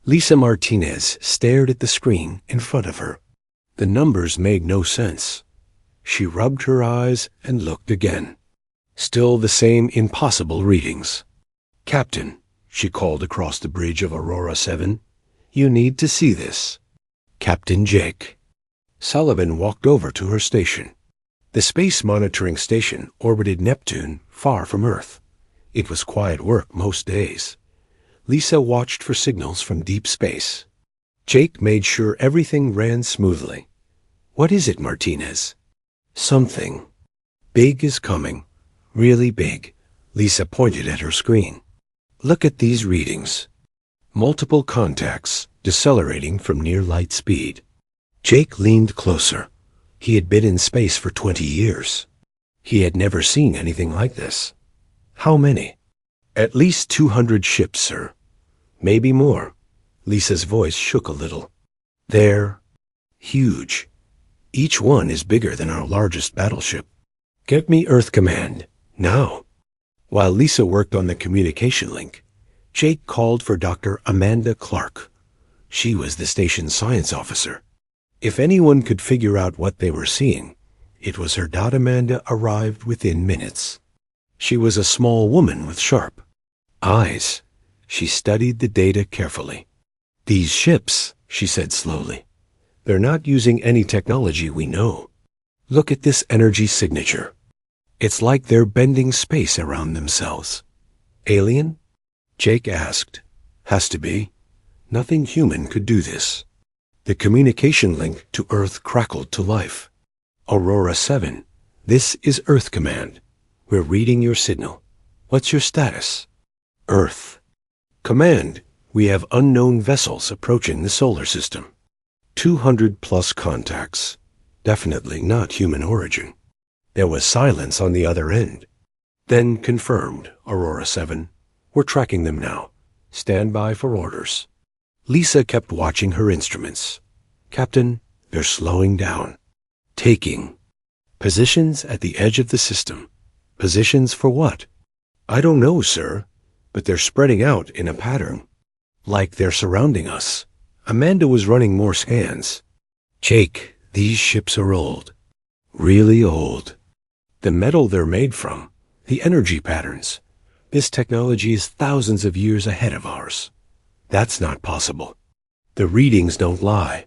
Lisa Martinez stared at the screen in front of her. The numbers made no sense. She rubbed her eyes and looked again. Still the same impossible readings. "Captain," she called across the bridge of Aurora 7, "you need to see this." Captain Jake. Sullivan walked over to her station. The space monitoring station orbited Neptune, far from Earth. It was quiet work most days. Lisa watched for signals from deep space. Jake made sure everything ran smoothly. "What is it, Martinez?" "Something big is coming. Really big." Lisa pointed at her screen. "Look at these readings. Multiple contacts, decelerating from near light speed." Jake leaned closer. He had been in space for 20 years. He had never seen anything like this. "How many?" "At least 200 ships, sir. Maybe more." Lisa's voice shook a little. "They're huge. Each one is bigger than our largest battleship. Get me Earth Command, now." While Lisa worked on the communication link, Jake called for Dr. Amanda Clark. She was the station's science officer. If anyone could figure out what they were seeing, it was her. Amanda arrived within minutes. She was a small woman with sharp eyes. She studied the data carefully. "These ships," she said slowly, "they're not using any technology we know. Look at this energy signature. It's like they're bending space around themselves." "Alien?" Jake asked. "Has to be. Nothing human could do this." The communication link to Earth crackled to life. "Aurora 7, this is Earth Command. We're reading your signal. What's your status?" "Earth." "Command, we have unknown vessels approaching the solar system. 200 plus contacts. Definitely not human origin." There was silence on the other end. "Then confirmed, Aurora 7. We're tracking them now. Stand by for orders." Lisa kept watching her instruments. "Captain, they're slowing down. Taking positions at the edge of the system." "Positions for what?" "I don't know, sir, but they're spreading out in a pattern. Like they're surrounding us." Amanda was running more scans. "Jake, these ships are old. Really old. The metal they're made from, the energy patterns. This technology is thousands of years ahead of ours. That's not possible. The readings don't lie.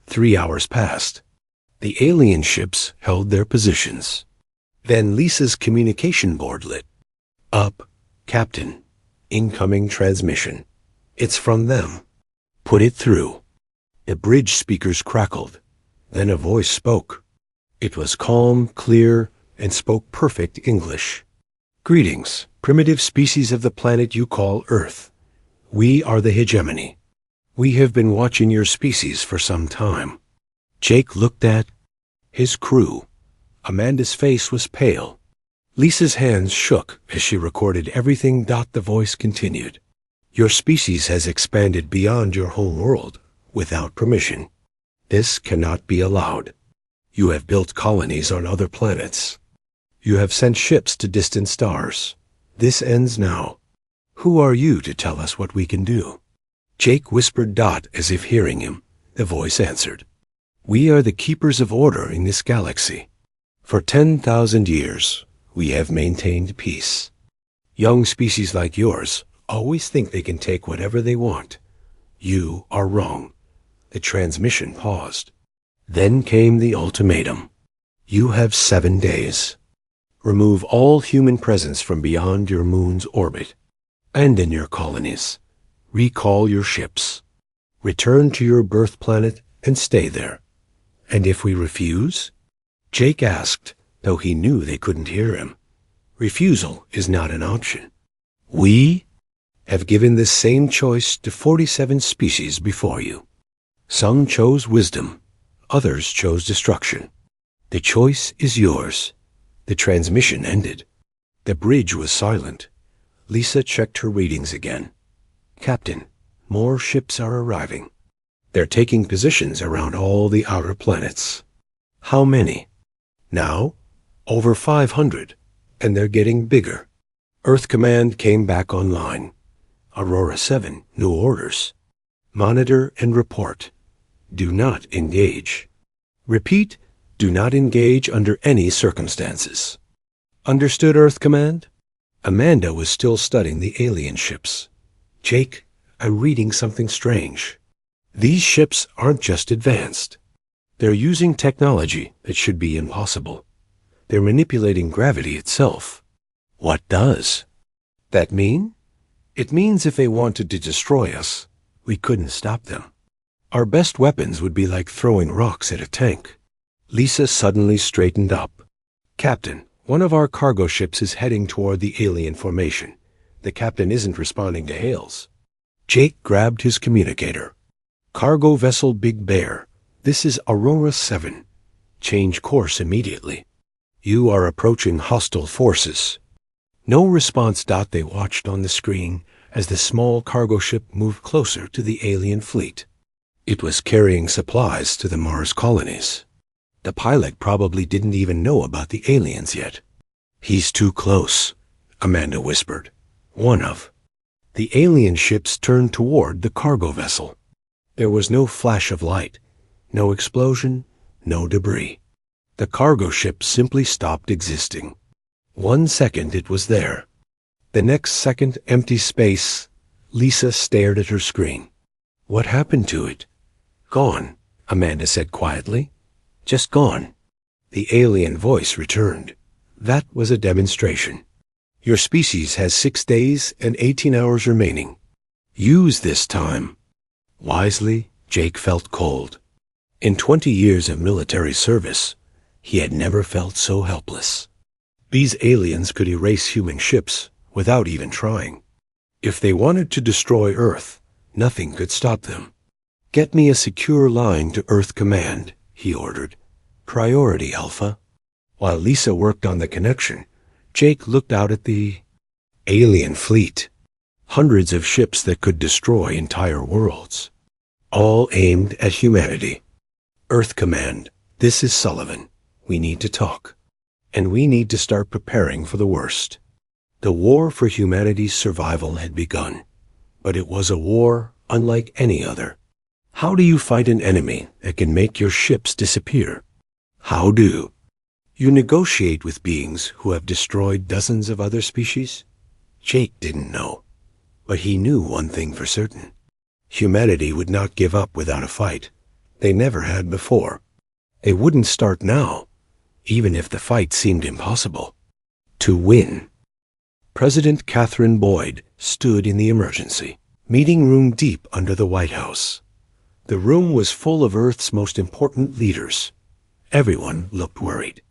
3 hours passed. The alien ships held their positions. Then Lisa's communication board lit up. "Captain, incoming transmission. It's from them. Put it through." The bridge speakers crackled. Then a voice spoke. It was calm, clear, and spoke perfect English. "Greetings, primitive species of the planet you call Earth. We are the hegemony. We have been watching your species for some time." Jake looked at his crew. Amanda's face was pale. Lisa's hands shook as she recorded everything. The voice continued. "Your species has expanded beyond your home world without permission. This cannot be allowed. You have built colonies on other planets. You have sent ships to distant stars. This ends now. Who are you to tell us what we can do?" Jake whispered. As if hearing him, the voice answered. "We are the keepers of order in this galaxy. For 10,000 years, we have maintained peace. Young species like yours always think they can take whatever they want. You are wrong." The transmission paused. Then came the ultimatum. "You have 7 days. Remove all human presence from beyond your moon's orbit and in your colonies. Recall your ships. Return to your birth planet and stay there." "And if we refuse?" Jake asked, though he knew they couldn't hear him. "Refusal is not an option. We have given this same choice to 47 species before you. Some chose wisdom, others chose destruction. The choice is yours." The transmission ended. The bridge was silent. Lisa checked her readings again. "Captain, more ships are arriving. They're taking positions around all the outer planets." "How many?" "Now, over 500, and they're getting bigger." Earth Command came back online. "Aurora 7, new orders." Monitor and report. Do not engage. Repeat, do not engage under any circumstances. Understood, Earth Command? Amanda was still studying the alien ships. Jake, I'm reading something strange. These ships aren't just advanced. They're using technology that should be impossible. They're manipulating gravity itself. What does that mean? It means if they wanted to destroy us, we couldn't stop them. Our best weapons would be like throwing rocks at a tank. Lisa suddenly straightened up. Captain, one of our cargo ships is heading toward the alien formation. The captain isn't responding to hails. Jake grabbed his communicator. Cargo vessel Big Bear. This is Aurora 7. Change course immediately. You are approaching hostile forces. No response. They watched on the screen as the small cargo ship moved closer to the alien fleet. It was carrying supplies to the Mars colonies. The pilot probably didn't even know about the aliens yet. He's too close, Amanda whispered. One of the alien ships turned toward the cargo vessel. There was no flash of light, no explosion, no debris. The cargo ship simply stopped existing. 1 second it was there. The next second, empty space. Lisa stared at her screen. What happened to it? Gone, Amanda said quietly. Just gone. The alien voice returned. That was a demonstration. Your species has 6 days and 18 hours remaining. Use this time. Wisely, Jake felt cold. In 20 years of military service, he had never felt so helpless. These aliens could erase human ships without even trying. If they wanted to destroy Earth, nothing could stop them. Get me a secure line to Earth Command, he ordered. Priority, Alpha. While Lisa worked on the connection, Jake looked out at the alien fleet. Hundreds of ships that could destroy entire worlds. All aimed at humanity. Earth Command, this is Sullivan. We need to talk. And we need to start preparing for the worst. The war for humanity's survival had begun. But it was a war unlike any other. How do you fight an enemy that can make your ships disappear? How do you negotiate with beings who have destroyed dozens of other species? Jake didn't know. But he knew one thing for certain. Humanity would not give up without a fight. They never had before. They wouldn't start now, even if the fight seemed impossible. To win. President Catherine Boyd stood in the emergency meeting room deep under the White House. The room was full of Earth's most important leaders. Everyone looked worried.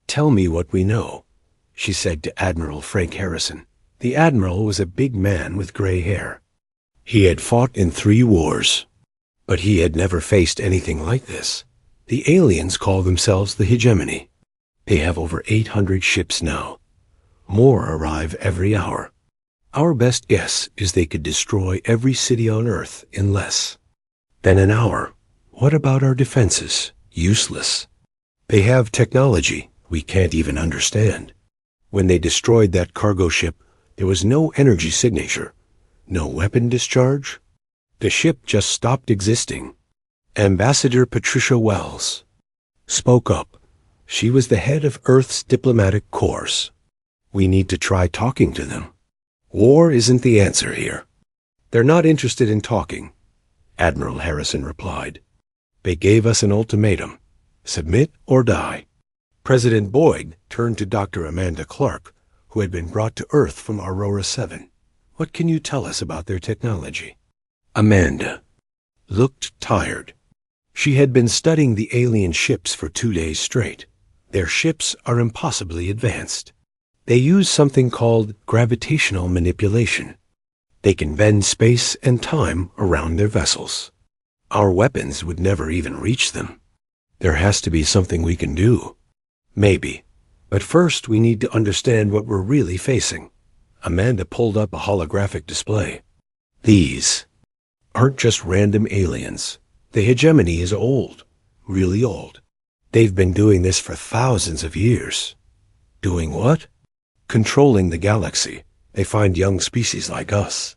Tell me what we know, she said to Admiral Frank Harrison. The admiral was a big man with gray hair. He had fought in 3 wars, but he had never faced anything like this. The aliens call themselves the Hegemony. They have over 800 ships now. More arrive every hour. Our best guess is they could destroy every city on Earth in less than an hour. What about our defenses? Useless. They have technology we can't even understand. When they destroyed that cargo ship, there was no energy signature, no weapon discharge. The ship just stopped existing. Ambassador Patricia Wells spoke up. She was the head of Earth's diplomatic corps. We need to try talking to them. War isn't the answer here. They're not interested in talking, Admiral Harrison replied. They gave us an ultimatum. Submit or die. President Boyd turned to Dr. Amanda Clark, who had been brought to Earth from Aurora 7. What can you tell us about their technology? Amanda looked tired. She had been studying the alien ships for 2 days straight. Their ships are impossibly advanced. They use something called gravitational manipulation. They can bend space and time around their vessels. Our weapons would never even reach them. There has to be something we can do. Maybe. But first we need to understand what we're really facing. Amanda pulled up a holographic display. These aren't just random aliens. The Hegemony is old. Really old. They've been doing this for thousands of years. Doing what? Controlling the galaxy. They find young species like us.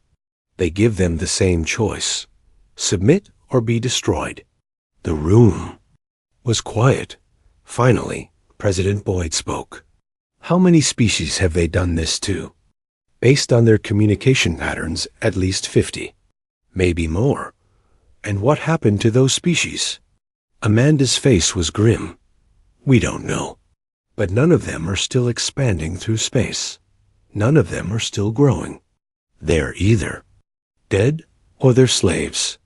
They give them the same choice. Submit or be destroyed. The room was quiet. Finally, President Boyd spoke. How many species have they done this to? Based on their communication patterns, at least 50. Maybe more. And what happened to those species? Amanda's face was grim. We don't know. But none of them are still expanding through space. None of them are still growing. They're either dead or they're slaves.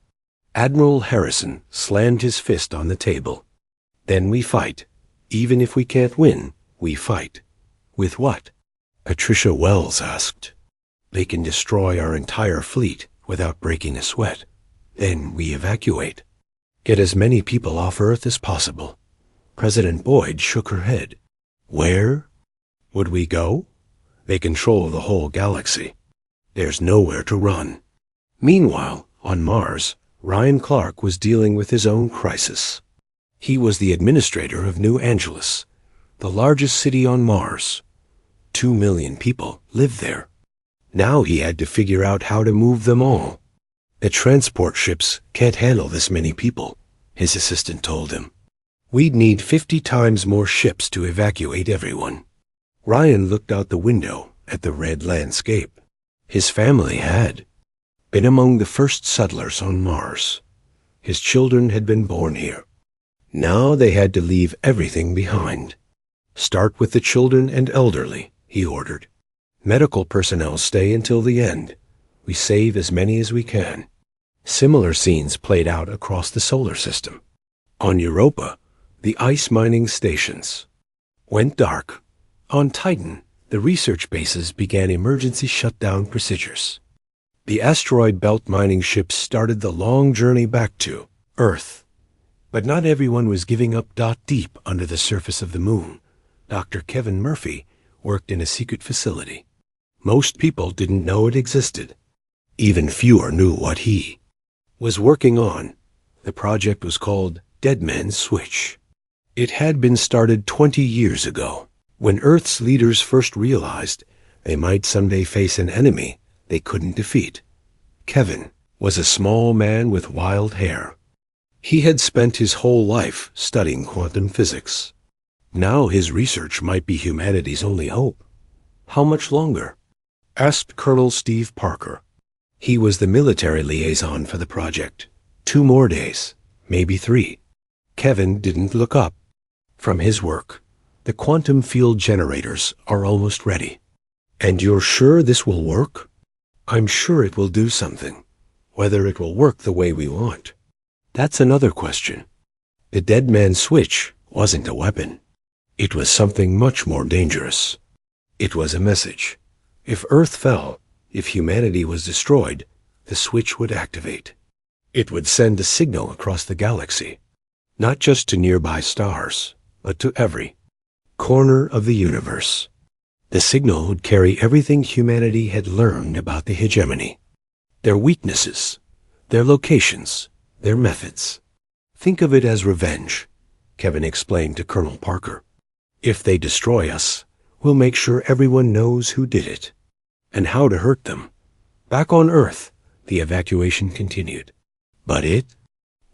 Admiral Harrison slammed his fist on the table. Then we fight. Even if we can't win, we fight. With what? Patricia Wells asked. They can destroy our entire fleet without breaking a sweat. Then we evacuate. Get as many people off Earth as possible. President Boyd shook her head. Where would we go? They control the whole galaxy. There's nowhere to run. Meanwhile, on Mars, Ryan Clark was dealing with his own crisis. He was the administrator of New Angeles, the largest city on Mars. 2 million people lived there. Now he had to figure out how to move them all. The transport ships can't handle this many people, his assistant told him. We'd need 50 times more ships to evacuate everyone. Ryan looked out the window at the red landscape. His family had been among the first settlers on Mars. His children had been born here. Now they had to leave everything behind. Start with the children and elderly, he ordered. Medical personnel stay until the end. We save as many as we can. Similar scenes played out across the solar system. On Europa, the ice mining stations went dark. On Titan, the research bases began emergency shutdown procedures. The asteroid belt mining ships started the long journey back to Earth. But not everyone was giving up. Deep under the surface of the moon, Dr. Kevin Murphy worked in a secret facility. Most people didn't know it existed. Even fewer knew what he was working on. The project was called Dead Man's Switch. It had been started 20 years ago, when Earth's leaders first realized they might someday face an enemy they couldn't defeat. Kevin was a small man with wild hair. He had spent his whole life studying quantum physics. Now his research might be humanity's only hope. How much longer? Asked Colonel Steve Parker. He was the military liaison for the project. 2 more days, maybe 3. Kevin didn't look up. From his work, the quantum field generators are almost ready. And you're sure this will work? I'm sure it will do something. Whether it will work the way we want, that's another question. The Dead Man's Switch wasn't a weapon. It was something much more dangerous. It was a message. If Earth fell, if humanity was destroyed, the switch would activate. It would send a signal across the galaxy, not just to nearby stars, but to every corner of the universe. The signal would carry everything humanity had learned about the hegemony, their weaknesses, their locations, their methods. Think of it as revenge, Kevin explained to Colonel Parker. If they destroy us, we'll make sure everyone knows who did it and how to hurt them. Back on Earth, the evacuation continued. But it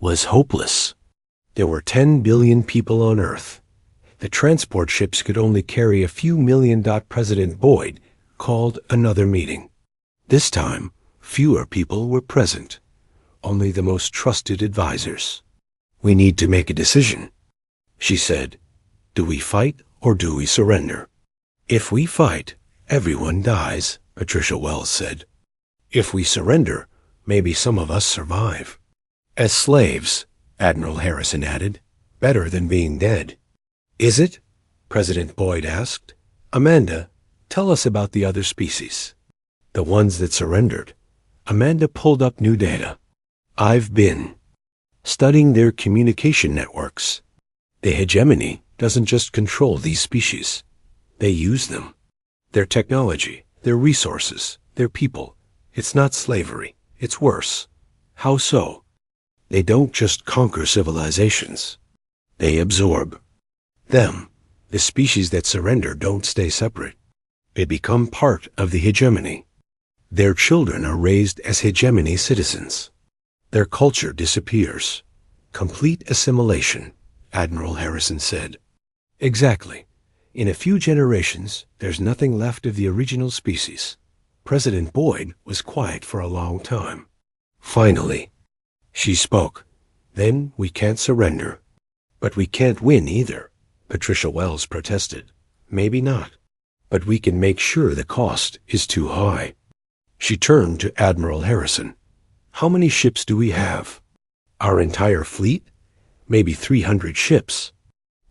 was hopeless. There were 10 billion people on Earth. The transport ships could only carry a few million. President Boyd called another meeting. This time, fewer people were present, only the most trusted advisors. We need to make a decision, she said. Do we fight or do we surrender? If we fight, everyone dies, Patricia Wells said. If we surrender, maybe some of us survive. As slaves, Admiral Harrison added, better than being dead. Is it? President Boyd asked. Amanda, tell us about the other species. The ones that surrendered. Amanda pulled up new data. I've been studying their communication networks. The hegemony doesn't just control these species. They use them. Their technology, their resources, their people. It's not slavery. It's worse. How so? They don't just conquer civilizations. They absorb them. The species that surrender don't stay separate. They become part of the hegemony. Their children are raised as hegemony citizens. Their culture disappears. Complete assimilation, Admiral Harrison said. Exactly. In a few generations, there's nothing left of the original species. President Boyd was quiet for a long time. Finally, she spoke. Then we can't surrender. But we can't win either, Patricia Wells protested. Maybe not. But we can make sure the cost is too high. She turned to Admiral Harrison. How many ships do we have? Our entire fleet? Maybe 300 ships.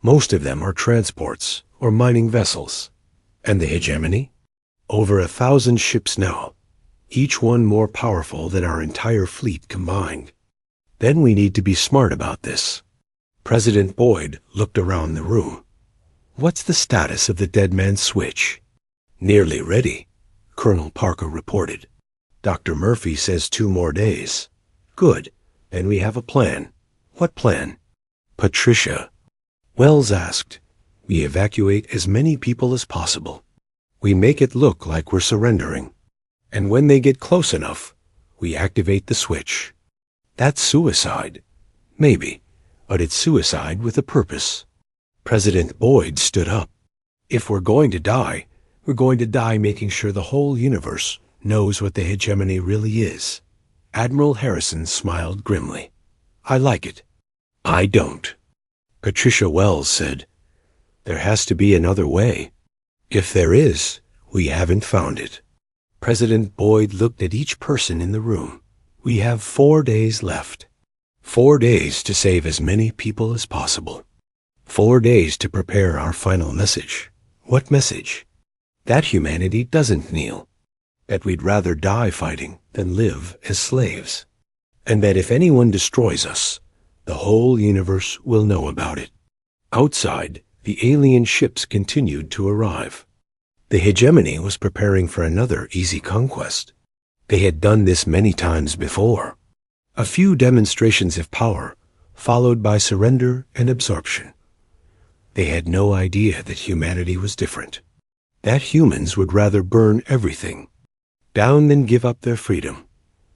Most of them are transports or mining vessels. And the hegemony? Over 1,000 ships now, each one more powerful than our entire fleet combined. Then we need to be smart about this. President Boyd looked around the room. What's the status of the Dead Man's Switch? Nearly ready, Colonel Parker reported. Dr. Murphy says 2 more days. Good. Then we have a plan. What plan? Patricia. Wells asked. We evacuate as many people as possible. We make it look like we're surrendering. And when they get close enough, we activate the switch. That's suicide. Maybe, but it's suicide with a purpose. President Boyd stood up. If we're going to die, we're going to die making sure the whole universe knows what the hegemony really is. Admiral Harrison smiled grimly. I like it. I don't. Patricia Wells said, there has to be another way. If there is, we haven't found it. President Boyd looked at each person in the room. We have 4 days left. 4 days to save as many people as possible. 4 days to prepare our final message. What message? That humanity doesn't kneel. That we'd rather die fighting than live as slaves. And that if anyone destroys us, the whole universe will know about it. Outside, the alien ships continued to arrive. The hegemony was preparing for another easy conquest. They had done this many times before. A few demonstrations of power, followed by surrender and absorption. They had no idea that humanity was different. That humans would rather burn everything down than give up their freedom.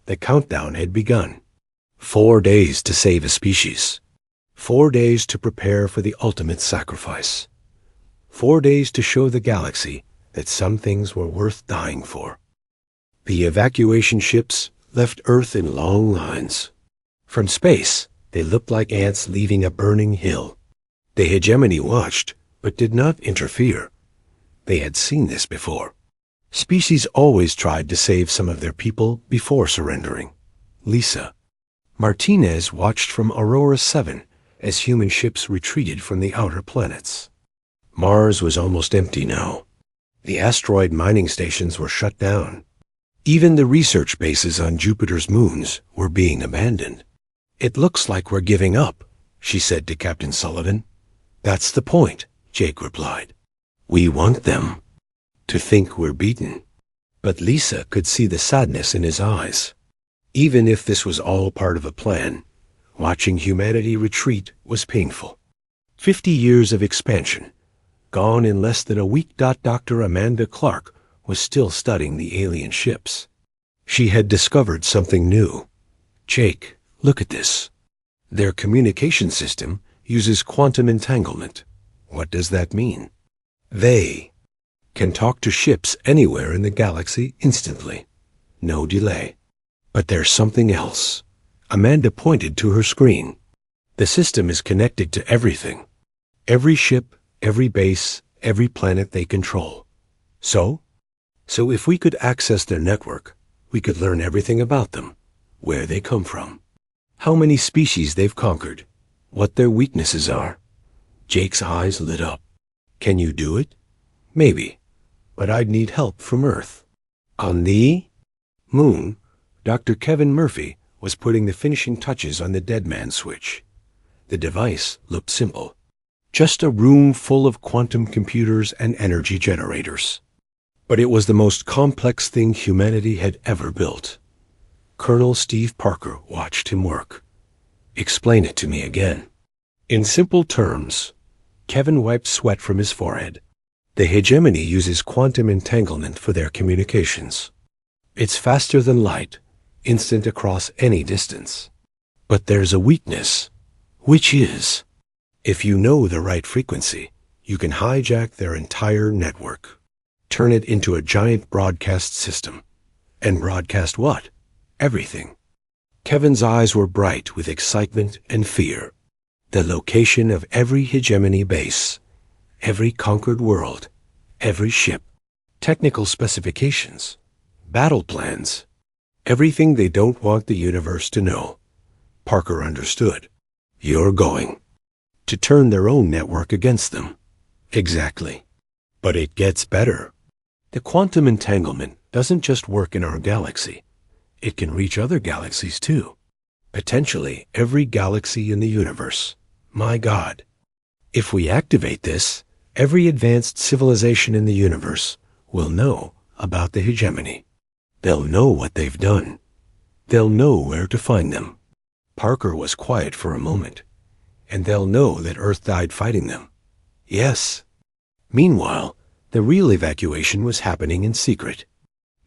The countdown had begun. 4 days to save a species. 4 days to prepare for the ultimate sacrifice. 4 days to show the galaxy that some things were worth dying for. The evacuation ships left Earth in long lines. From space, they looked like ants leaving a burning hill. The hegemony watched, but did not interfere. They had seen this before. Species always tried to save some of their people before surrendering. Lisa. Martinez watched from Aurora 7 as human ships retreated from the outer planets. Mars was almost empty now. The asteroid mining stations were shut down. Even the research bases on Jupiter's moons were being abandoned. It looks like we're giving up, she said to Captain Sullivan. That's the point, Jake replied. We want them to think we're beaten. But Lisa could see the sadness in his eyes. Even if this was all part of a plan, watching humanity retreat was painful. 50 years of expansion, gone in less than a week. Dr. Amanda Clark was still studying the alien ships. She had discovered something new. Jake, look at this. Their communication system uses quantum entanglement. What does that mean? They can talk to ships anywhere in the galaxy instantly. No delay. But there's something else. Amanda pointed to her screen. The system is connected to everything. Every ship, every base, every planet they control. So if we could access their network, we could learn everything about them, where they come from, how many species they've conquered, what their weaknesses are. Jake's eyes lit up. Can you do it? Maybe, but I'd need help from Earth. On the moon, Dr. Kevin Murphy was putting the finishing touches on the Dead Man's Switch. The device looked simple. Just a room full of quantum computers and energy generators. But it was the most complex thing humanity had ever built. Colonel Steve Parker watched him work. Explain it to me again. In simple terms, Kevin wiped sweat from his forehead. The hegemony uses quantum entanglement for their communications. It's faster than light, instant across any distance. But there's a weakness, which is, if you know the right frequency, you can hijack their entire network, turn it into a giant broadcast system. And broadcast what? Everything. Kevin's eyes were bright with excitement and fear. The location of every hegemony base, every conquered world, every ship, technical specifications, battle plans, everything they don't want the universe to know. Parker understood. You're going to turn their own network against them. Exactly. But it gets better. The quantum entanglement doesn't just work in our galaxy. It can reach other galaxies too. Potentially every galaxy in the universe. My God. If we activate this, every advanced civilization in the universe will know about the hegemony. They'll know what they've done. They'll know where to find them. Parker was quiet for a moment. And they'll know that Earth died fighting them. Yes. Meanwhile, the real evacuation was happening in secret.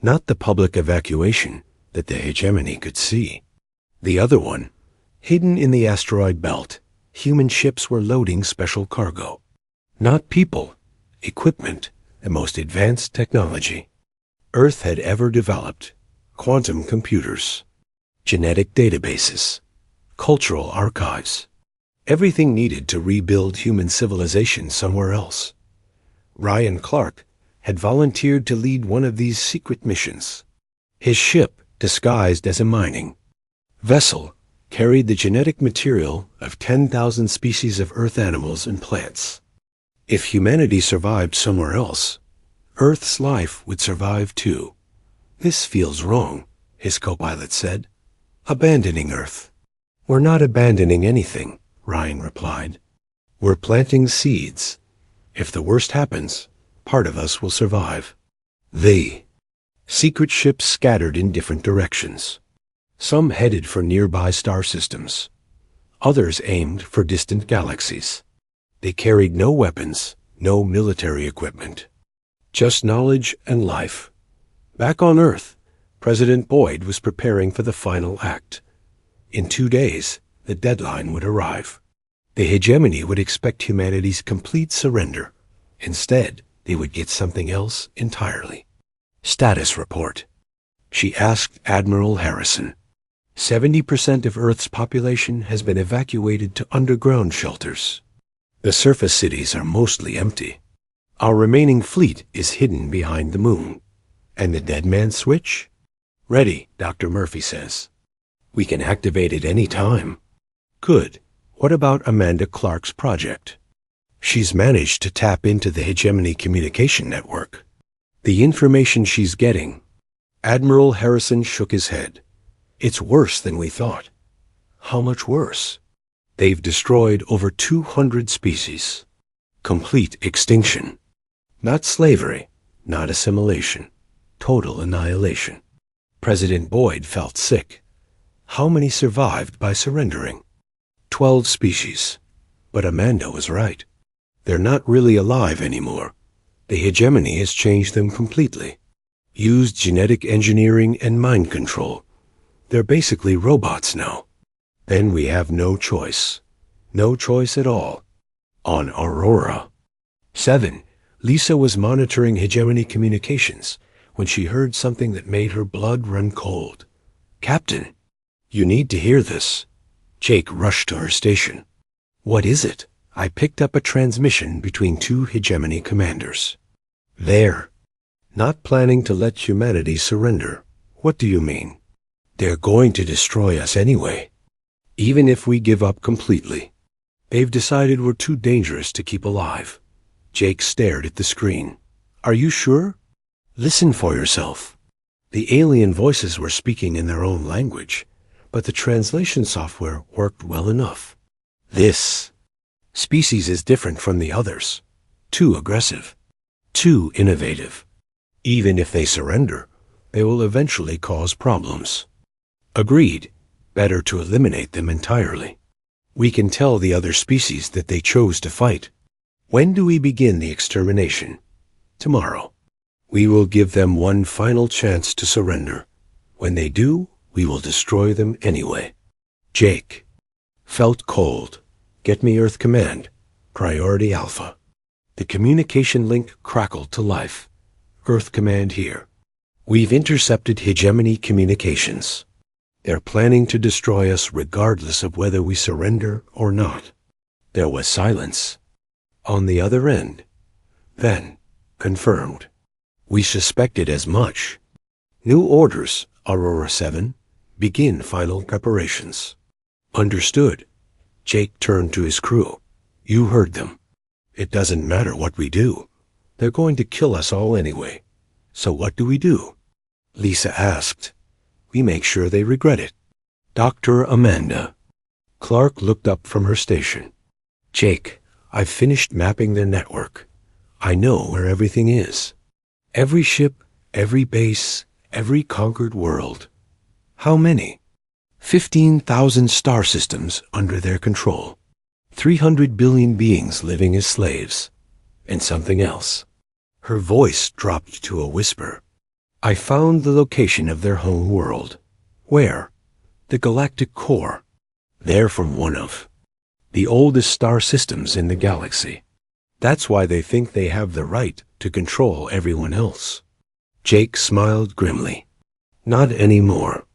Not the public evacuation that the hegemony could see. The other one, hidden in the asteroid belt, human ships were loading special cargo. Not people, equipment, the most advanced technology Earth had ever developed. Quantum computers, genetic databases, cultural archives, everything needed to rebuild human civilization somewhere else. Ryan Clark had volunteered to lead one of these secret missions. His ship, disguised as a mining vessel, carried the genetic material of 10,000 species of Earth animals and plants. If humanity survived somewhere else, Earth's life would survive too. This feels wrong, his co-pilot said. Abandoning Earth. We're not abandoning anything, Ryan replied. We're planting seeds. If the worst happens, part of us will survive. Secret ships scattered in different directions. Some headed for nearby star systems. Others aimed for distant galaxies. They carried no weapons, no military equipment. Just knowledge and life. Back on Earth, President Boyd was preparing for the final act. In 2 days, the deadline would arrive. The hegemony would expect humanity's complete surrender. Instead, they would get something else entirely. Status report. She asked Admiral Harrison. 70% of Earth's population has been evacuated to underground shelters. The surface cities are mostly empty. Our remaining fleet is hidden behind the moon. And the dead man switch? Ready, Dr. Murphy says. We can activate it any time. Good. What about Amanda Clark's project? She's managed to tap into the hegemony communication network. The information she's getting. Admiral Harrison shook his head. It's worse than we thought. How much worse? They've destroyed over 200 species. Complete extinction. Not slavery, not assimilation. Total annihilation. President Boyd felt sick. How many survived by surrendering? 12 species. But Amanda was right. They're not really alive anymore. The hegemony has changed them completely. Used genetic engineering and mind control. They're basically robots now. Then we have no choice. No choice at all. On Aurora. 7. Lisa was monitoring hegemony communications when she heard something that made her blood run cold. Captain, you need to hear this. Jake rushed to her station. What is it? I picked up a transmission between 2 hegemony commanders. They're not planning to let humanity surrender. What do you mean? They're going to destroy us anyway. Even if we give up completely. They've decided we're too dangerous to keep alive. Jake stared at the screen. Are you sure? Listen for yourself. The alien voices were speaking in their own language, but the translation software worked well enough. This species is different from the others. Too aggressive. Too innovative. Even if they surrender, they will eventually cause problems. Agreed. Better to eliminate them entirely. We can tell the other species that they chose to fight. When do we begin the extermination? Tomorrow. We will give them one final chance to surrender. When they do, we will destroy them anyway. Jake. Felt cold. Get me Earth Command. Priority Alpha. The communication link crackled to life. Earth Command here. We've intercepted hegemony communications. They're planning to destroy us regardless of whether we surrender or not. There was silence. On the other end. Then, confirmed. We suspected as much. New orders, Aurora 7. Begin final preparations. Understood. Jake turned to his crew. You heard them. It doesn't matter what we do. They're going to kill us all anyway. So what do we do? Lisa asked. We make sure they regret it. Dr. Amanda. Clark looked up from her station. Jake, I've finished mapping their network. I know where everything is. Every ship, every base, every conquered world. How many? 15,000 star systems under their control. 300 billion beings living as slaves. And something else. Her voice dropped to a whisper. I found the location of their home world. Where? The galactic core. They're from one of the oldest star systems in the galaxy. That's why they think they have the right to control everyone else. Jake smiled grimly. Not anymore.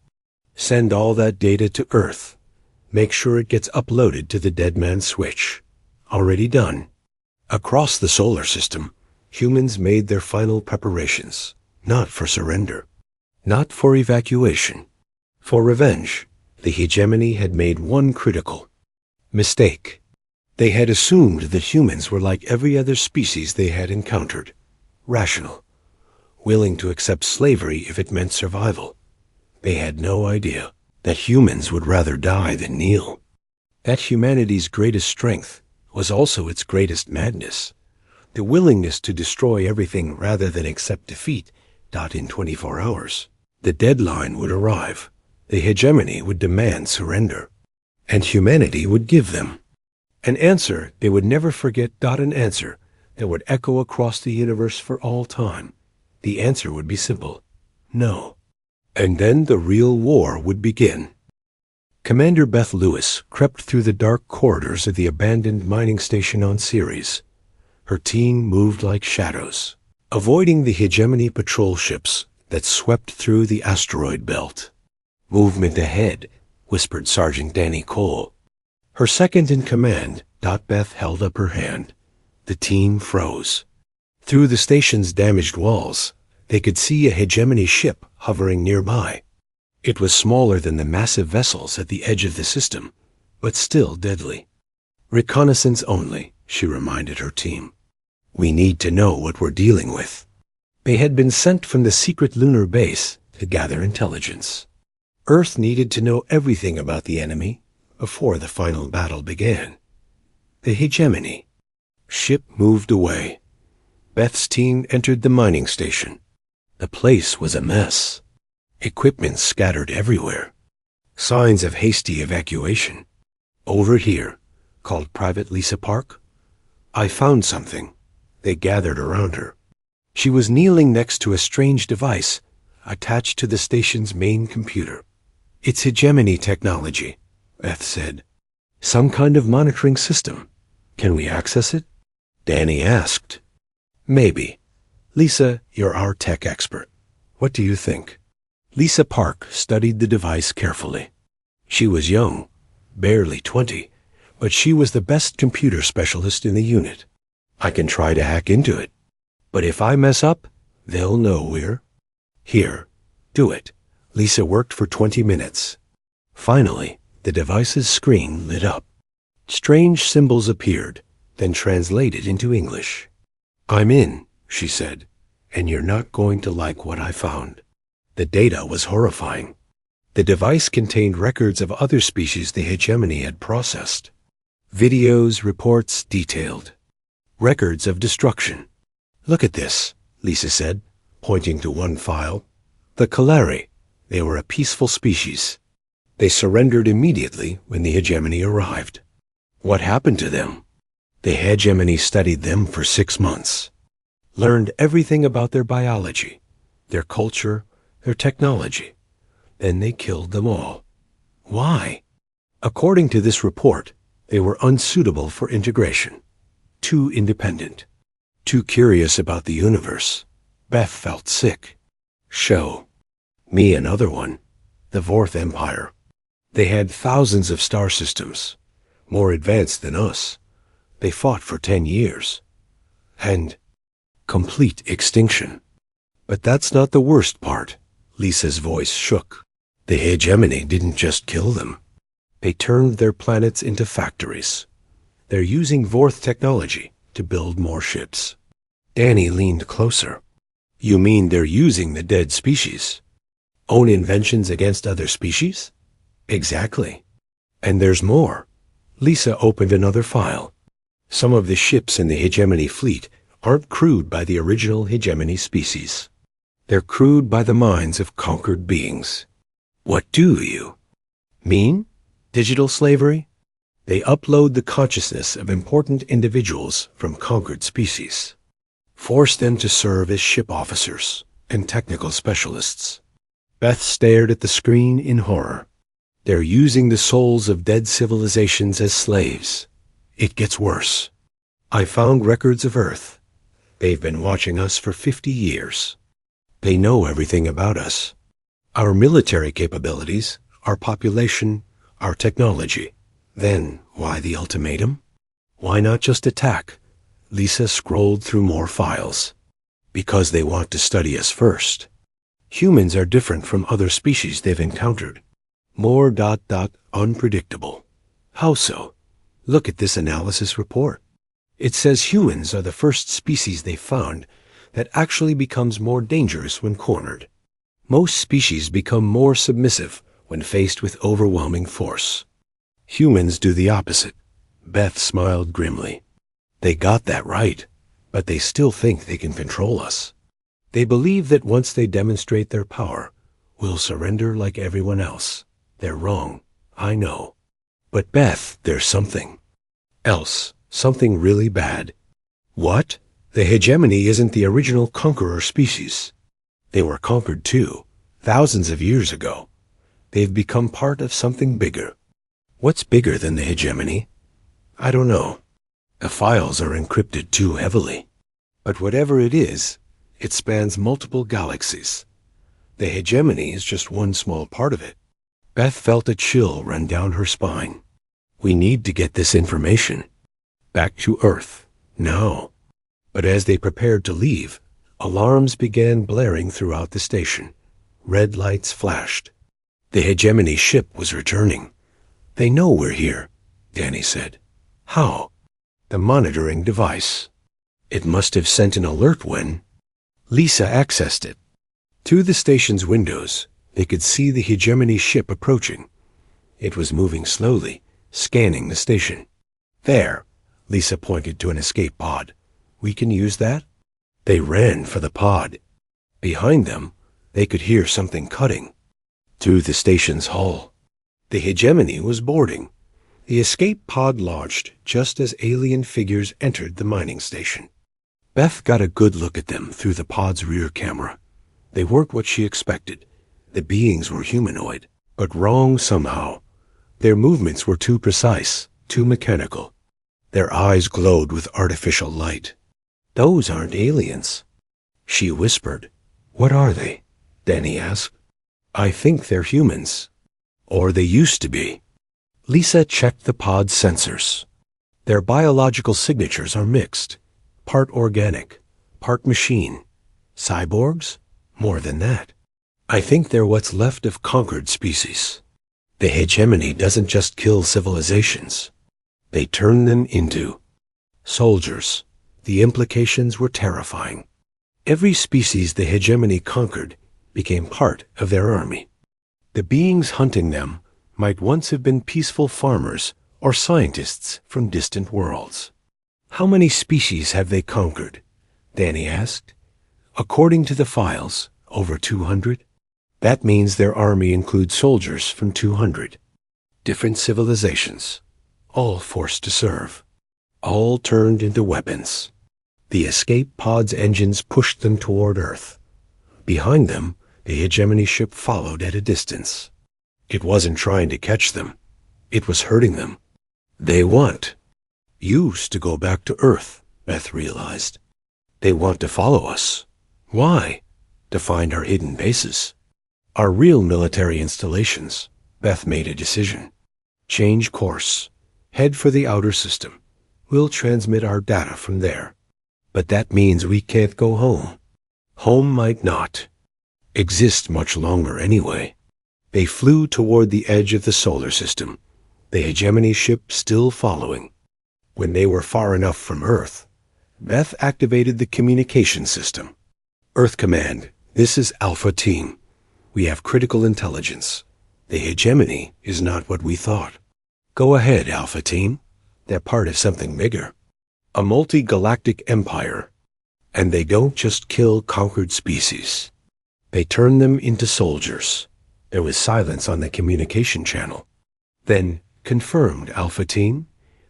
Send all that data to Earth. Make sure it gets uploaded to the Dead Man Switch. Already done. Across the solar system, humans made their final preparations. Not for surrender. Not for evacuation. For revenge. The hegemony had made one critical mistake. They had assumed that humans were like every other species they had encountered. Rational. Willing to accept slavery if it meant survival. They had no idea that humans would rather die than kneel. That humanity's greatest strength was also its greatest madness. The willingness to destroy everything rather than accept defeat. In 24 hours. The deadline would arrive. The hegemony would demand surrender. And humanity would give them an answer they would never forget. An answer that would echo across the universe for all time. The answer would be simple. No. And then the real war would begin. Commander Beth Lewis crept through the dark corridors of the abandoned mining station on Ceres. Her team moved like shadows, avoiding the hegemony patrol ships that swept through the asteroid belt. Movement ahead, whispered Sergeant Danny Cole. Her second-in-command, Beth held up her hand. The team froze. Through the station's damaged walls, they could see a hegemony ship hovering nearby. It was smaller than the massive vessels at the edge of the system, but still deadly. Reconnaissance only, she reminded her team. We need to know what we're dealing with. They had been sent from the secret lunar base to gather intelligence. Earth needed to know everything about the enemy before the final battle began. The hegemony. Ship moved away. Beth's team entered the mining station. The place was a mess. Equipment scattered everywhere. Signs of hasty evacuation. Over here, called Private Lisa Park. I found something. They gathered around her. She was kneeling next to a strange device attached to the station's main computer. It's hegemony technology, Beth said. Some kind of monitoring system. Can we access it? Danny asked. Maybe. Lisa, you're our tech expert. What do you think? Lisa Park studied the device carefully. She was young, barely 20, but she was the best computer specialist in the unit. I can try to hack into it. But if I mess up, they'll know we're... Here, do it. Lisa worked for 20 minutes. Finally, the device's screen lit up. Strange symbols appeared, then translated into English. I'm in, she said, and you're not going to like what I found. The data was horrifying. The device contained records of other species the hegemony had processed. Videos, reports, detailed. Records of destruction. Look at this, Lisa said, pointing to one file. The Kalari. They were a peaceful species. They surrendered immediately when the hegemony arrived. What happened to them? The hegemony studied them for 6 months. Learned everything about their biology, their culture, their technology. Then they killed them all. Why? According to this report, they were unsuitable for integration, too independent, too curious about the universe. Beth felt sick. Show me another one, the Vorth Empire. They had thousands of star systems, more advanced than us. They fought for 10 years. And complete extinction. But that's not the worst part. Lisa's voice shook. The hegemony didn't just kill them. They turned their planets into factories. They're using Vorth technology to build more ships. Danny leaned closer. You mean they're using the dead species? Own inventions against other species? Exactly. And there's more. Lisa opened another file. Some of the ships in the hegemony fleet aren't crewed by the original hegemony species. They're crewed by the minds of conquered beings. What do you mean? Digital slavery? They upload the consciousness of important individuals from conquered species. Force them to serve as ship officers and technical specialists. Beth stared at the screen in horror. They're using the souls of dead civilizations as slaves. It gets worse. I found records of Earth. They've been watching us for 50 years. They know everything about us. Our military capabilities, our population, our technology. Then, why the ultimatum? Why not just attack? Lisa scrolled through more files. Because they want to study us first. Humans are different from other species they've encountered. More ... unpredictable. How so? Look at this analysis report. It says humans are the first species they found that actually becomes more dangerous when cornered. Most species become more submissive when faced with overwhelming force. Humans do the opposite. Beth smiled grimly. They got that right, but they still think they can control us. They believe that once they demonstrate their power, we'll surrender like everyone else. They're wrong, I know. But Beth, there's something else, something really bad. What? The hegemony isn't the original conqueror species. They were conquered too, thousands of years ago. They've become part of something bigger. What's bigger than the hegemony? I don't know. The files are encrypted too heavily. But whatever it is, it spans multiple galaxies. The hegemony is just one small part of it. Beth felt a chill run down her spine. We need to get this information. Back to Earth, now. But as they prepared to leave, alarms began blaring throughout the station. Red lights flashed. The hegemony ship was returning. They know we're here, Danny said. How? The monitoring device. It must have sent an alert when Lisa accessed it. Through the station's windows, they could see the hegemony ship approaching. It was moving slowly, scanning the station. There, Lisa pointed to an escape pod. We can use that? They ran for the pod. Behind them, they could hear something cutting. Through the station's hull. The hegemony was boarding. The escape pod launched just as alien figures entered the mining station. Beth got a good look at them through the pod's rear camera. They weren't what she expected. The beings were humanoid, but wrong somehow. Their movements were too precise, too mechanical. Their eyes glowed with artificial light. Those aren't aliens. She whispered. What are they? Danny asked. I think they're humans. Or they used to be. Lisa checked the pod's sensors. Their biological signatures are mixed. Part organic, part machine. Cyborgs? More than that. I think they're what's left of conquered species. The hegemony doesn't just kill civilizations. They turn them into soldiers. The implications were terrifying. Every species the hegemony conquered became part of their army. The beings hunting them might once have been peaceful farmers or scientists from distant worlds. How many species have they conquered? Danny asked. According to the files, over 200. That means their army includes soldiers from 200. Different civilizations, all forced to serve, all turned into weapons. The escape pod's engines pushed them toward Earth. Behind them, the hegemony ship followed at a distance. It wasn't trying to catch them. It was hurting them. They want use to go back to Earth, Beth realized. They want to follow us. Why? To find our hidden bases. Our real military installations. Beth made a decision. Change course. Head for the outer system. We'll transmit our data from there. But that means we can't go home. Home might not exist much longer anyway. They flew toward the edge of the solar system, the hegemony ship still following. When they were far enough from Earth, Beth activated the communication system. Earth Command, this is Alpha Team. We have critical intelligence. The hegemony is not what we thought. Go ahead, Alpha Team. They're part of something bigger. A multi-galactic empire. And they don't just kill conquered species. They turn them into soldiers. There was silence on the communication channel. Then, confirmed, Alpha Team.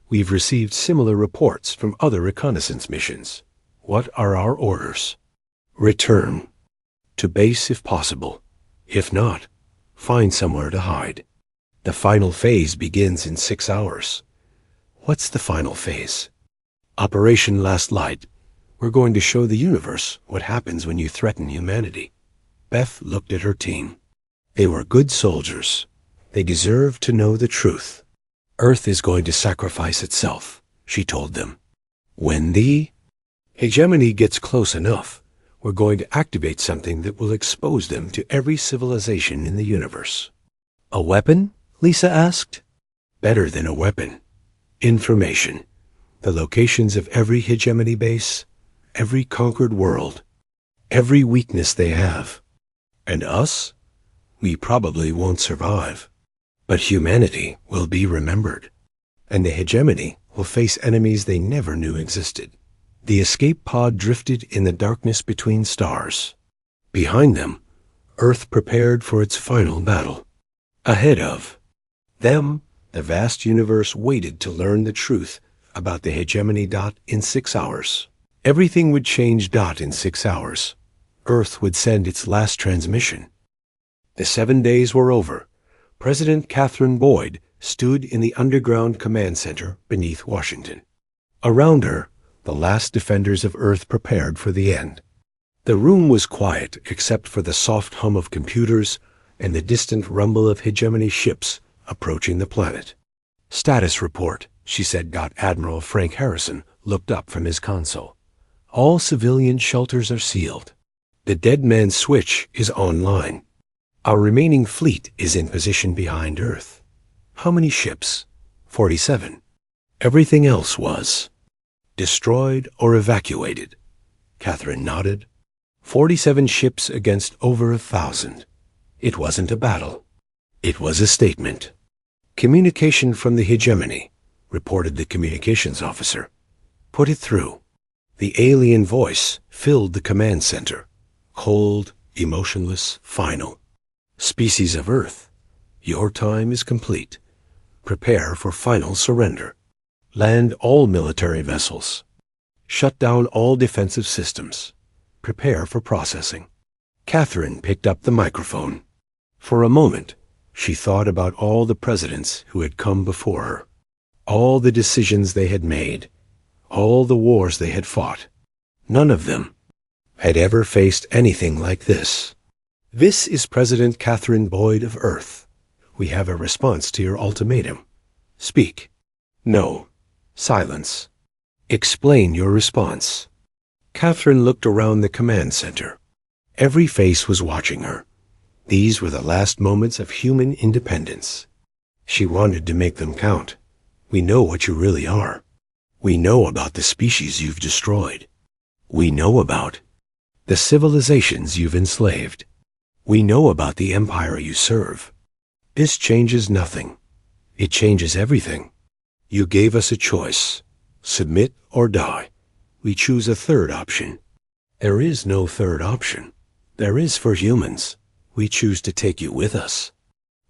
We've received similar reports from other reconnaissance missions. What are our orders? Return. To base if possible. If not, find somewhere to hide. The final phase begins in 6 hours. What's the final phase? Operation Last Light. We're going to show the universe what happens when you threaten humanity. Beth looked at her team. They were good soldiers. They deserved to know the truth. Earth is going to sacrifice itself, she told them. When the hegemony gets close enough, we're going to activate something that will expose them to every civilization in the universe. A weapon? Lisa asked. Better than a weapon. Information. The locations of every hegemony base, every conquered world, every weakness they have. And us? We probably won't survive. But humanity will be remembered. And the hegemony will face enemies they never knew existed. The escape pod drifted in the darkness between stars. Behind them, Earth prepared for its final battle. Ahead of them, the vast universe waited to learn the truth about the hegemony. In 6 hours. Everything would change. In 6 hours. Earth would send its last transmission. The 7 days were over. President Catherine Boyd stood in the underground command center beneath Washington. Around her, the last defenders of Earth prepared for the end. The room was quiet except for the soft hum of computers and the distant rumble of hegemony ships approaching the planet. Status report, she said. Admiral Frank Harrison looked up from his console. All civilian shelters are sealed. The dead man's switch is online. Our remaining fleet is in position behind Earth. How many ships? 47. Everything else was destroyed or evacuated. Catherine nodded. 47 ships against over 1,000. It wasn't a battle. It was a statement. Communication from the hegemony, reported the communications officer. Put it through. The alien voice filled the command center. Cold, emotionless, final. Species of Earth, your time is complete. Prepare for final surrender. Land all military vessels. Shut down all defensive systems. Prepare for processing. Catherine picked up the microphone. For a moment, she thought about all the presidents who had come before her, all the decisions they had made, all the wars they had fought. None of them had ever faced anything like this. This is President Catherine Boyd of Earth. We have a response to your ultimatum. Speak. No. Silence. Explain your response. Catherine looked around the command center. Every face was watching her. These were the last moments of human independence. She wanted to make them count. We know what you really are. We know about the species you've destroyed. We know about the civilizations you've enslaved. We know about the empire you serve. This changes nothing. It changes everything. You gave us a choice. Submit or die. We choose a third option. There is no third option. There is for humans. We choose to take you with us.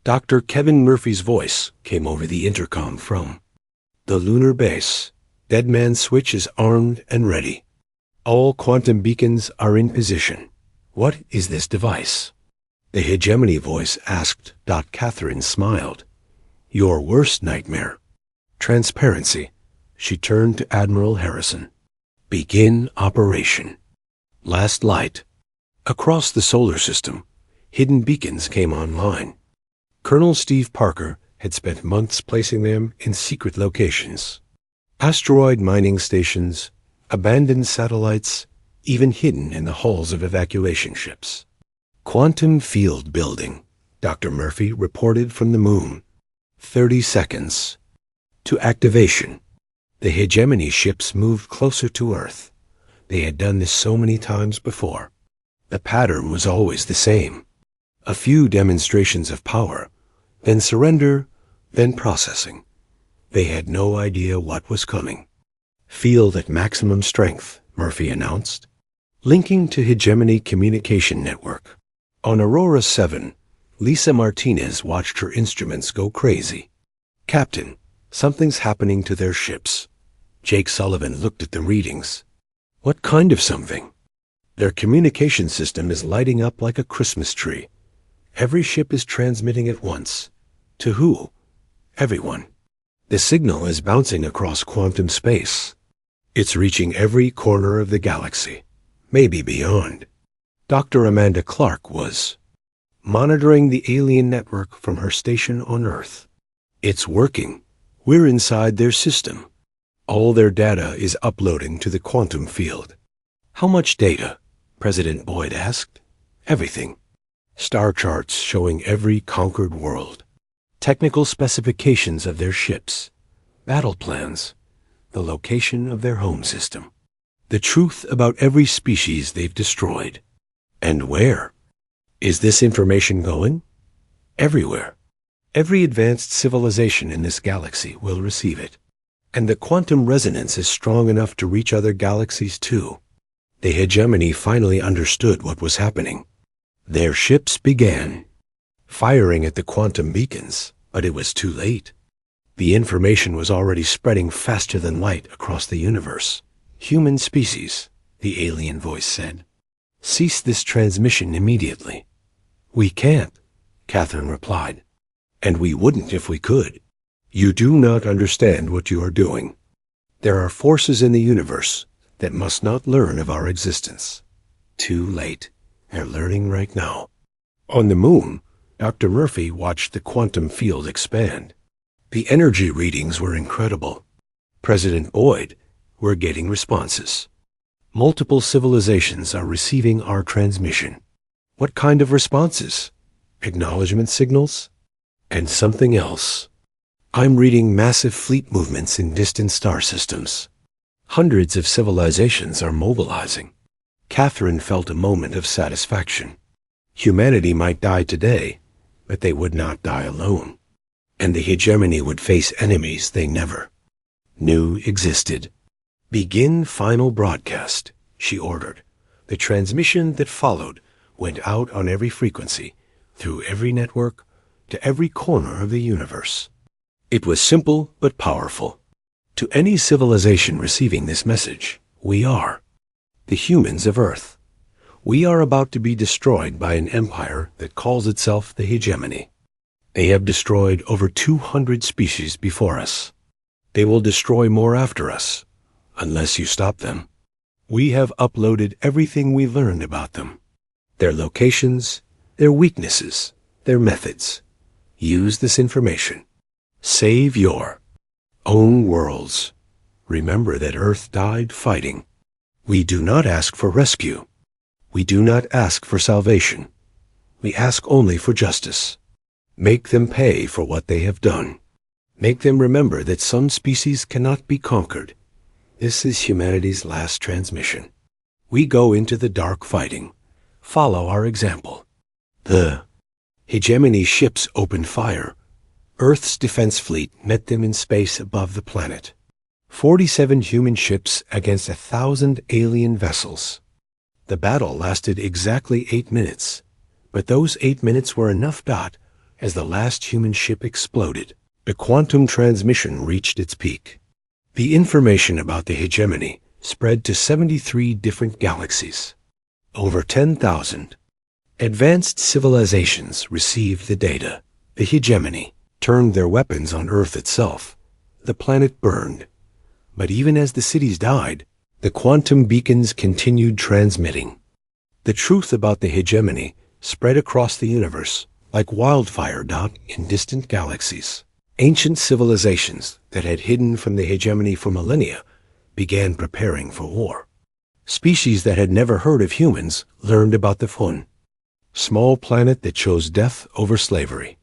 Dr. Kevin Murphy's voice came over the intercom from the lunar base. Dead Man's switch is armed and ready. All quantum beacons are in position. What is this device? The hegemony voice asked. Catherine smiled. Your worst nightmare. Transparency. She turned to Admiral Harrison. Begin operation. Last light. Across the solar system, hidden beacons came online. Colonel Steve Parker had spent months placing them in secret locations. Asteroid mining stations, abandoned satellites, even hidden in the hulls of evacuation ships. Quantum field building, Dr. Murphy reported from the moon. 30 seconds. To activation. The hegemony ships moved closer to Earth. They had done this so many times before. The pattern was always the same. A few demonstrations of power, then surrender, then processing. They had no idea what was coming. Field at maximum strength, Murphy announced. Linking to hegemony communication network. On Aurora 7, Lisa Martinez watched her instruments go crazy. Captain, something's happening to their ships. Jake Sullivan looked at the readings. What kind of something? Their communication system is lighting up like a Christmas tree. Every ship is transmitting at once. To who? Everyone. The signal is bouncing across quantum space. It's reaching every corner of the galaxy, maybe beyond. Dr. Amanda Clark was monitoring the alien network from her station on Earth. It's working. We're inside their system. All their data is uploading to the quantum field. How much data? President Boyd asked. Everything. Star charts showing every conquered world. Technical specifications of their ships. Battle plans. The location of their home system. The truth about every species they've destroyed. And where? Is this information going? Everywhere. Every advanced civilization in this galaxy will receive it. And the quantum resonance is strong enough to reach other galaxies too. The hegemony finally understood what was happening. Their ships began firing at the quantum beacons, but it was too late. The information was already spreading faster than light across the universe. Human species, the alien voice said. Cease this transmission immediately. We can't, Catherine replied. And we wouldn't if we could. You do not understand what you are doing. There are forces in the universe that must not learn of our existence. Too late. They're learning right now. On the moon, Dr. Murphy watched the quantum field expand. The energy readings were incredible. President Boyd, we're getting responses. Multiple civilizations are receiving our transmission. What kind of responses? Acknowledgement signals? And something else. I'm reading massive fleet movements in distant star systems. Hundreds of civilizations are mobilizing. Catherine felt a moment of satisfaction. Humanity might die today, but they would not die alone. And the hegemony would face enemies they never knew existed. Begin final broadcast, she ordered. The transmission that followed went out on every frequency, through every network, to every corner of the universe. It was simple but powerful. To any civilization receiving this message, we are the humans of Earth. We are about to be destroyed by an empire that calls itself the hegemony. They have destroyed over 200 species before us. They will destroy more after us, unless you stop them. We have uploaded everything we learned about them. Their locations, their weaknesses, their methods. Use this information. Save your own worlds. Remember that Earth died fighting. We do not ask for rescue. We do not ask for salvation. We ask only for justice. Make them pay for what they have done. Make them remember that some species cannot be conquered. This is humanity's last transmission. We go into the dark fighting. Follow our example. The hegemony ships opened fire. Earth's defense fleet met them in space above the planet. 47 human ships against 1,000 alien vessels. The battle lasted exactly 8 minutes, but those 8 minutes were enough as the last human ship exploded. The quantum transmission reached its peak. The information about the hegemony spread to 73 different galaxies. Over 10,000 advanced civilizations received the data. The hegemony, turned their weapons on Earth itself. The planet burned. But even as the cities died, the quantum beacons continued transmitting. The truth about the hegemony spread across the universe like wildfire in distant galaxies. Ancient civilizations that had hidden from the hegemony for millennia began preparing for war. Species that had never heard of humans learned about the Fun, small planet that chose death over slavery.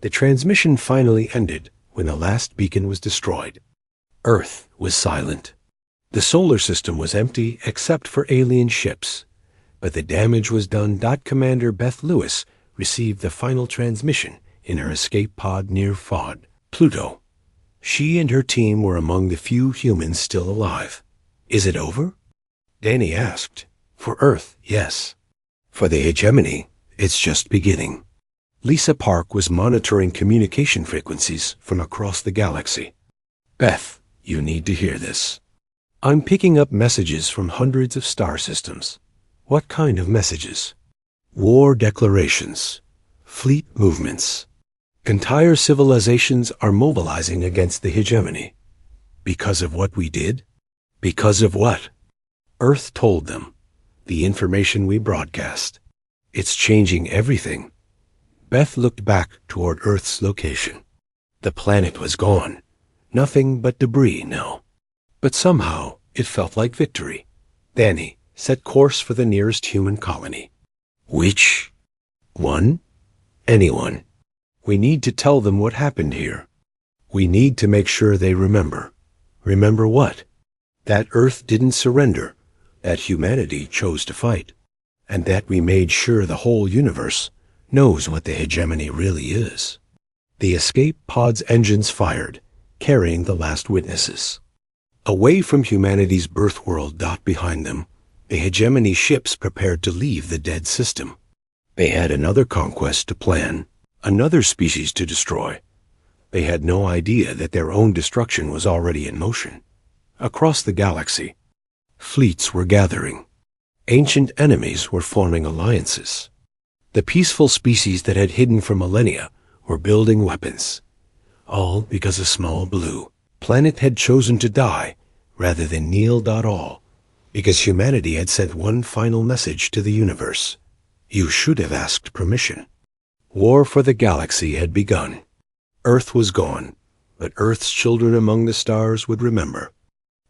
The transmission finally ended when the last beacon was destroyed. Earth was silent. The solar system was empty except for alien ships. But the damage was done. Commander Beth Lewis received the final transmission in her escape pod near Fod, Pluto. She and her team were among the few humans still alive. Is it over? Danny asked. For Earth, yes. For the hegemony, it's just beginning. Lisa Park was monitoring communication frequencies from across the galaxy. Beth, you need to hear this. I'm picking up messages from hundreds of star systems. What kind of messages? War declarations, fleet movements. Entire civilizations are mobilizing against the hegemony. Because of what we did? Because of what? Earth told them. The information we broadcast. It's changing everything. Beth looked back toward Earth's location. The planet was gone. Nothing but debris now. But somehow it felt like victory. Danny set course for the nearest human colony. Which one? Anyone. We need to tell them what happened here. We need to make sure they remember. Remember what? That Earth didn't surrender, that humanity chose to fight, and that we made sure the whole universe knows what the hegemony really is. The escape pod's engines fired, carrying the last witnesses. Away from humanity's birth world behind them, the hegemony ships prepared to leave the dead system. They had another conquest to plan, another species to destroy. They had no idea that their own destruction was already in motion. Across the galaxy, fleets were gathering. Ancient enemies were forming alliances. The peaceful species that had hidden for millennia were building weapons. All because a small blue planet had chosen to die rather than kneel. All because humanity had sent one final message to the universe. You should have asked permission. War for the galaxy had begun. Earth was gone, but Earth's children among the stars would remember.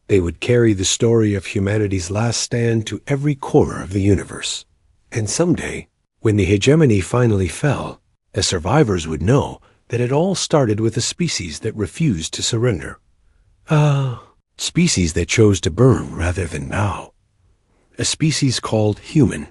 They would carry the story of humanity's last stand to every corner of the universe. And someday, when the hegemony finally fell, the survivors would know that it all started with a species that refused to surrender. Species that chose to burn rather than bow. A species called human.